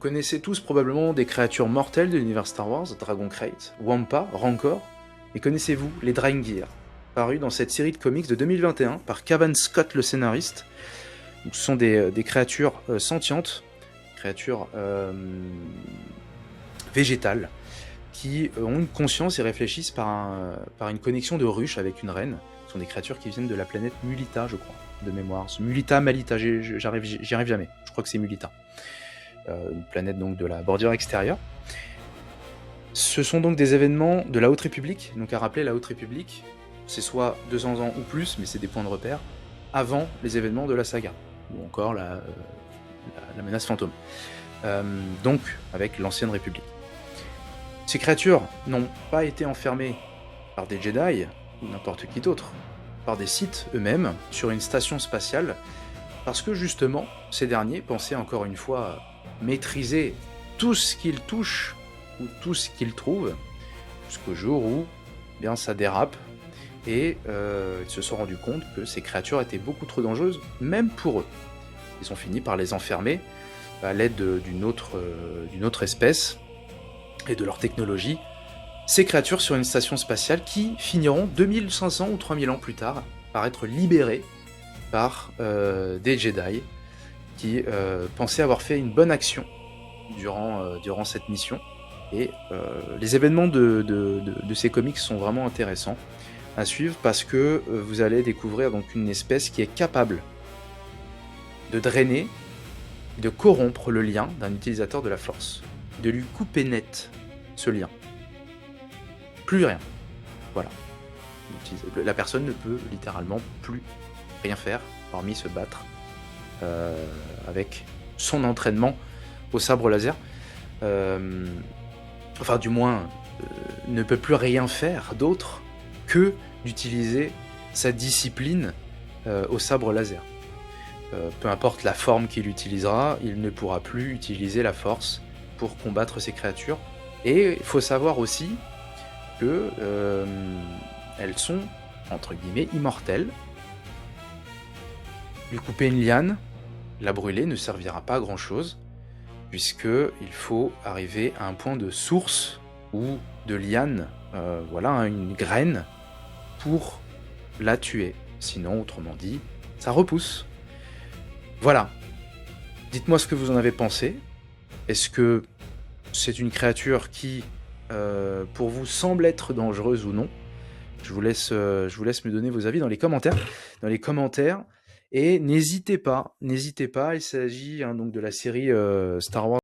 Vous connaissez tous probablement des créatures mortelles de l'univers Star Wars, Dragonkrayt, Wampa, Rancor, et connaissez-vous les Drengir, parus dans cette série de comics de 2021 par Cavan Scott le scénariste. Donc, ce sont des créatures sentientes, créatures végétales, qui ont une conscience et réfléchissent par une connexion de ruche avec une reine. Ce sont des créatures qui viennent de la planète Mulita, je crois, de mémoire. Mulita, Malita, j'y arrive jamais. Je crois que c'est Mulita. Une planète donc de la bordure extérieure. Ce sont donc des événements de la Haute République. Donc à rappeler, la Haute République, c'est soit 200 ans ou plus, mais c'est des points de repère, avant les événements de la saga, ou encore la menace fantôme. Donc avec l'ancienne République. Ces créatures n'ont pas été enfermées par des Jedi, ou n'importe qui d'autre, par des Sith eux-mêmes, sur une station spatiale, parce que justement, ces derniers pensaient encore une fois maîtriser tout ce qu'ils touchent, ou tout ce qu'ils trouvent, jusqu'au jour où bien, ça dérape, et ils se sont rendus compte que ces créatures étaient beaucoup trop dangereuses, même pour eux. Ils ont fini par les enfermer à l'aide d'une autre espèce, et de leur technologie, ces créatures sur une station spatiale qui finiront 2500 ou 3000 ans plus tard par être libérées par des Jedi qui pensaient avoir fait une bonne action durant cette mission. Et les événements de ces comics sont vraiment intéressants à suivre parce que vous allez découvrir donc une espèce qui est capable de drainer, de corrompre le lien d'un utilisateur de la Force, de lui couper net ce lien. Plus rien. Voilà. La personne ne peut littéralement plus rien faire, hormis se battre avec son entraînement au sabre laser. Enfin, du moins, ne peut plus rien faire d'autre que d'utiliser sa discipline au sabre laser. Peu importe la forme qu'il utilisera, il ne pourra plus utiliser la force pour combattre ces créatures. Et il faut savoir aussi que elles sont, entre guillemets, immortelles. Lui couper une liane, la brûler ne servira pas à grand chose, puisqu'il faut arriver à un point de source ou de liane, voilà, une graine, pour la tuer. Sinon, autrement dit, ça repousse. Voilà. Dites-moi ce que vous en avez pensé. Est-ce que c'est une créature qui, pour vous, semble être dangereuse ou non? Je vous laisse me donner vos avis dans les commentaires. Et n'hésitez pas, il s'agit donc de la série Star Wars